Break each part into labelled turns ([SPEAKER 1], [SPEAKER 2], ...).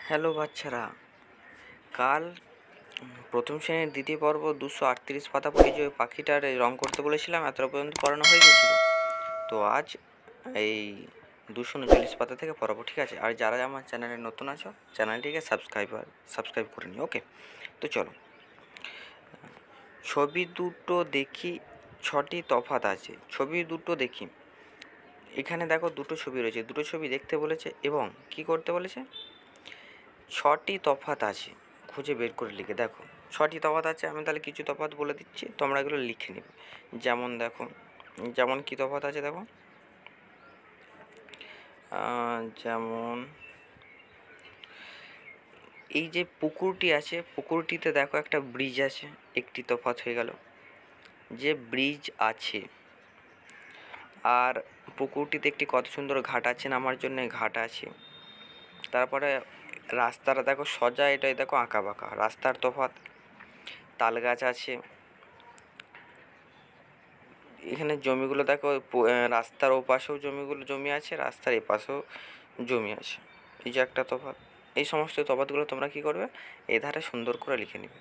[SPEAKER 1] Hello বাচ্চারা, কাল প্রথম শ্রেণীর দ্বিতীয় পর্ব 238 পাতা পরিচয় পাখিটার রং করতে বলেছিলাম, এতটা পর্যন্ত পড়ানো হয়ে গেছিলো। তো আজ এই 239 পাতা থেকে পড়াবো, ঠিক আছে? আর যারা আমার চ্যানেলে নতুন আছো, চ্যানেলটিকে সাবস্ক্রাইব করে নিও, ওকে? তো চলো, ছবি দুটো দেখি, 6টি তফাৎ আছে। ছবি দুটো দেখি, এখানে দেখো দুটো ছবি রয়েছে, দুটো ছবি দেখতে বলেছে এবং কি করতে বলেছে, 6টি তফাৎ আছে, খুঁজে বের করে লিখে। দেখো 6টি তফাৎ আছে, আমি তাহলে কিছু তফাৎ বলে দিচ্ছি, তোমরা এগুলো লিখে নেবে। যেমন দেখো, যেমন কি তফাৎ আছে দেখো, যেমন এই যে পুকুরটি আছে, পুকুরটিতে দেখো একটা ব্রিজ আছে, একটি তফাৎ হয়ে গেল, যে ব্রিজ আছে। আর পুকুরটিতে একটি কত সুন্দর ঘাট আছে, নামার জন্য ঘাট আছে। তারপরে রাস্তাটা দেখো সোজা, এটাই দেখো আঁকা বাঁকা, রাস্তার তফাৎ। তাল গাছ আছে, এখানে জমিগুলো দেখো, রাস্তার ওপাশেও জমি আছে, রাস্তার এপাশেও জমি আছে, এই যে একটা তফাৎ। এই সমস্ত তফাৎগুলো তোমরা কি করবে, এধারে সুন্দর করে লিখে নেবে,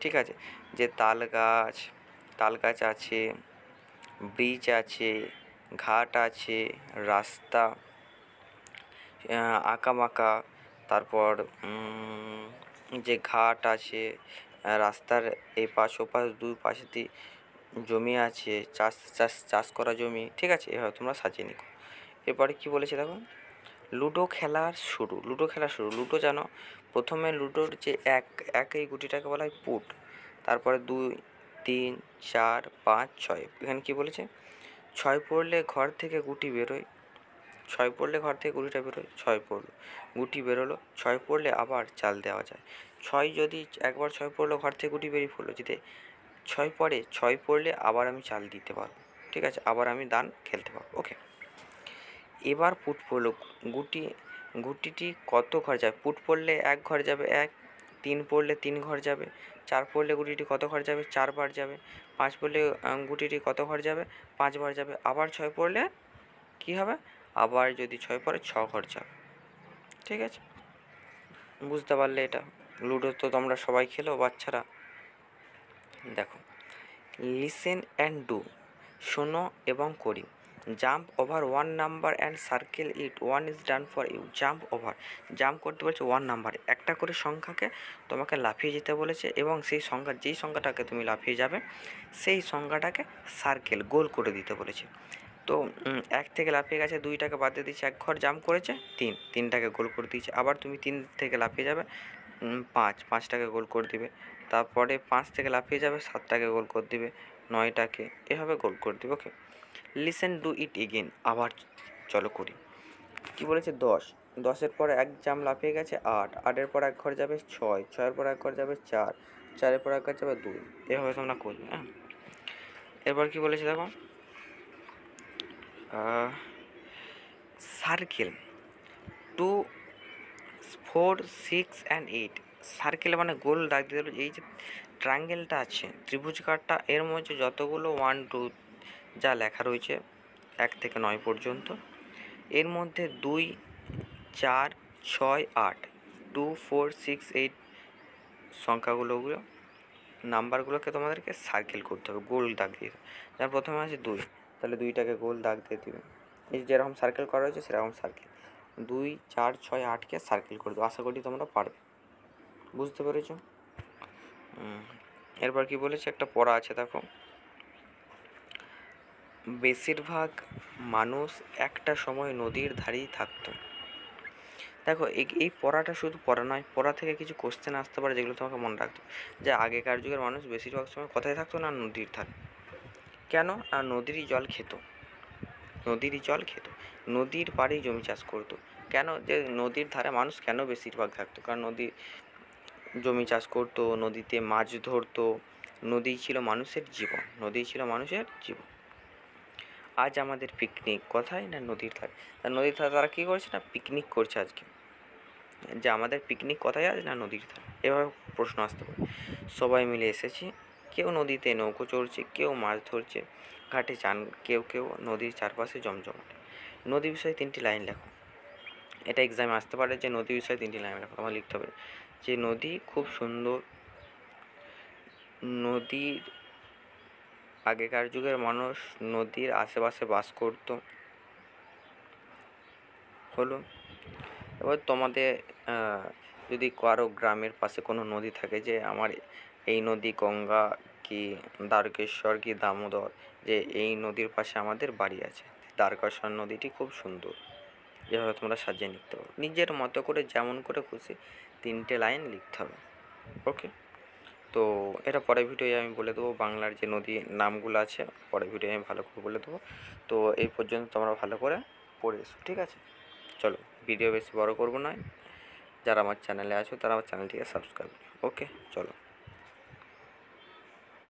[SPEAKER 1] ঠিক আছে? যে তাল গাছ আছে, ব্রিজ আছে, ঘাট আছে, রাস্তা আঁকাবাঁকা, তারপর যে ঘাট আছে, রাস্তার এপাশ ওপাশ দুই পাশেতে জমি আছে, চাষ করা জমি, ঠিক আছে? এভাবে তোমরা সাজিয়ে নিও। এরপরে কি বলেছে দেখো, লুডো খেলা শুরু। লুডো জানো, প্রথমে লুডোর যে এই গুটিটাকে বলা হয় পুট, তারপরে 2, 3, 4, 5, 6। এখানে কি বলেছে, 6 পড়লে ঘর থেকে গুটি বেরোয়, 6 পড়লে ঘর থেকে গুটিটা বেরোয়, 6 পড়লো, গুটি বেরোলো, 6 পড়লে আবার চাল দেওয়া যায়। 6 যদি একবার 6 পড়লো, ঘর থেকে গুটি বেরিয়ে পড়লো, যদি 6 পড়লে আবার আমি চাল দিতে পারবো, ঠিক আছে? আবার আমি দান খেলতে পারবো, ওকে? এবার পুট পড়লো, গুটিটি কত ঘর যাবে? পুট পড়লে 1 ঘর যাবে 1, 3 পড়লে 3 ঘর যাবে, 4 পড়লে গুটিটি কত ঘর যাবে? 4 বার যাবে, 5 পড়লে গুটিটি কত ঘর যাবে? 5 বার যাবে। আবার 6 পড়লে কী হবে? আবার যদি 6 পড়ে 6 ঘর যাবে, ঠিক আছে? বুঝতে পারলে এটা? লুডো তো তোমরা সবাই খেলো বাচ্চারা। দেখো, লিসেন অ্যান্ড ডু, শোনো এবং করি। Jump over 1 number and circle it, 1 is done for you. Jump করতে বলছে 1 নাম্বার, একটা করে সংখ্যাকে তোমাকে লাফিয়ে যেতে বলেছে, এবং যেই সংখ্যাটাকে তুমি লাফিয়ে যাবে সেই সংখ্যাটাকে সার্কেল, গোল করে দিতে বলেছে। তো 1 থেকে লাফিয়ে গেছে, 2টাকে বাদ দিয়ে দিয়েছে, 1 ঘর জাম্প করেছে, 3টাকে গোল করে দিয়েছে। আবার তুমি 3 থেকে লাফিয়ে যাবে, 5টাকে গোল করে দিবে। তারপরে 5 থেকে লাফিয়ে যাবে, 7টাকে গোল করে দিবে, 9টাকে, এভাবে গোল করে দিবে, ওকে? লিসেন ডু ইট এগেন, আবার চলো করি। কি বলেছে, 10 পরে 1 জাম্প লাফিয়ে গেছে, 8 পর 1 ঘর যাবে 6, 6 পর 1 ঘর যাবে 4, 4 পর 1 ঘর যাবে 2, এভাবে তোমরা করবে, হ্যাঁ? এরপর কি বলেছে দেখো, সার্কেল 2, 4, 6 and 8। সার্কেল মানে গোল দাগ দিয়ে দিল। এই যে ট্রায়াঙ্গেলটা আছে, ত্রিভুজকারটা, এর মধ্যে যতগুলো 1, 2 যা লেখা রয়েছে 1 থেকে 9 পর্যন্ত, এর মধ্যে 2, 4, 6, 8, 2, 4, 6, 8 নাম্বারগুলোকে তোমাদেরকে সার্কেল করতে হবে, গোল দাগ দিয়ে। যেমন প্রথমে আছে 2, তাহলে 2টাকে গোল দাগ দিয়ে দেবে। এই যেরকম সার্কেল করা হয়েছে সেরকম সার্কেল, 2, 4, 6, 8কে সার্কেল করে দেবো। আশা করি তোমরা পারবে, বুঝতে পেরেছো? এরপর কি বলেছে, একটা পড়া আছে দেখো, বেশিরভাগ মানুষ একটা সময় নদীর ধারেই থাকতো। দেখো, এই পড়াটা শুধু পড়া নয়, পড়া থেকে কিছু কোশ্চেন আসতে পারে যেগুলো তোমাকে মনে রাখতো। যে আগেকার যুগের মানুষ বেশিরভাগ সময় কোথায় থাকতো না, নদীর ধারে। কেন? আর নদীরই জল খেত, নদীর পাড়েই জমি চাষ করতো। কেন? যে নদীর ধারে মানুষ কেন বেশিরভাগ থাকতো? কারণ জমি চাষ করতো, নদীতে মাছ ধরতো, নদী ছিল মানুষের জীবন। আজ আমাদের পিকনিক কোথায় না, নদীর ধারে। নদীর ধারে তারা কী করছে না, পিকনিক করছে আজকে। যে আমাদের পিকনিক কোথায় আছে না, নদীর ধারে। এভাবে প্রশ্ন আসতে পারে। সবাই মিলে এসেছি, কেউ নদীতে নৌকো চড়ছে, কেউ মাছ ধরছে, ঘাটে চান, কেউ নদীর চারপাশে জমজমাট। নদী বিষয়ে 3টি লাইন লেখো। এটা এক্সামে আসতে পারে যে নদী বিষয়ে 3টি লাইন তোমার লিখতে হবে যে নদী খুব সুন্দর, নদীর আগেকার যুগের মানুষ নদীর আশেপাশে বাস করত। হলো। এবার তোমাদের যদি কারো গ্রামের পাশে কোনো নদী থাকে যে আমার এই নদী গঙ্গা কি দ্বারকেশ্বর কি দামোদর, যে এই নদীর পাশে আমাদের বাড়ি আছে, দ্বারকেশ্বর নদীটি খুব সুন্দর, যেভাবে তোমরা সাজিয়ে লিখতে পারো নিজের মতো করে, যেমন করে খুশি 3টে লাইন লিখতে হবে। ওকে, তো এটা পরের ভিডিওয়ে আমি বলে দেবো, বাংলার যে নদীর নামগুলো আছে পরের ভিডিওয়ে আমি ভালো করে বলে দেবো। তো এই পর্যন্ত তোমরা ভালো করে পড়ে এসো, ঠিক আছে? চলো, ভিডিও বেশি বড় করবো না, যারা আমার চ্যানেলে আছো তারা আমার চ্যানেলটিকে সাবস্ক্রাইব করো। ওকে, চলো।